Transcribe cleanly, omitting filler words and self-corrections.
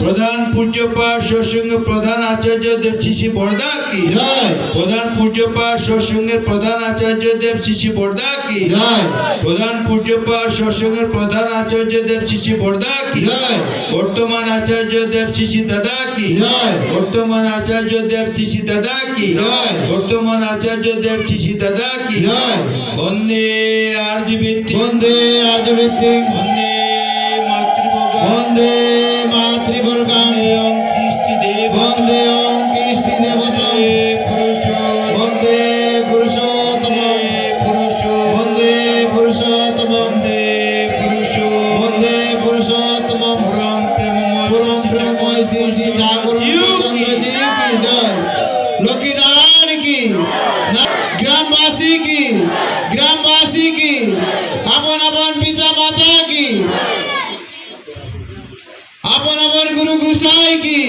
প্রধান পূজ্যপাঠ সৎসঙ্গের প্রধান আচার্য দেব শ্রী বরদা কি জয়। প্রধান পূজ্যপাঠ সৎসঙ্গের প্রধান আচার্য দেব শ্রী বরদা কি জয়। প্রধান পূজ্যপাঠ সৎসঙ্গের প্রধান আচার্য দেব শ্রী বরদা কি জয়। বর্তমান আচার্য দেব শ্রী দাদা কি জয়। বর্তমান আচার্য দেব শ্রী দাদা কি জয়। বর্তমান আচার্য দেব শ্রী দাদা কি জয়। বন্দে আর্য ভিত্তিক বন্দে আর্য ভিত্তিক বন্দে মাতৃভগবান বন্দে মাতৃবর্গান কৃষ্টি দেব বন্দে ওং কৃষ্টি দেবতা বন্দে পুরুষোত্তম বন্দে পুরুষোত্তম বন্দে পুরুষোত্তম পরম প্রেমময় পরম প্রেমময় শ্রী শ্রী ঠাকুর চন্দ্র জি কি জয়। লক্ষ্মী নারায়ণ কি গ্রামবাসী কি গ্রামবাসী কি আপন আপন পিতা মাতা কি আপন আপন গুরু গোসাই কি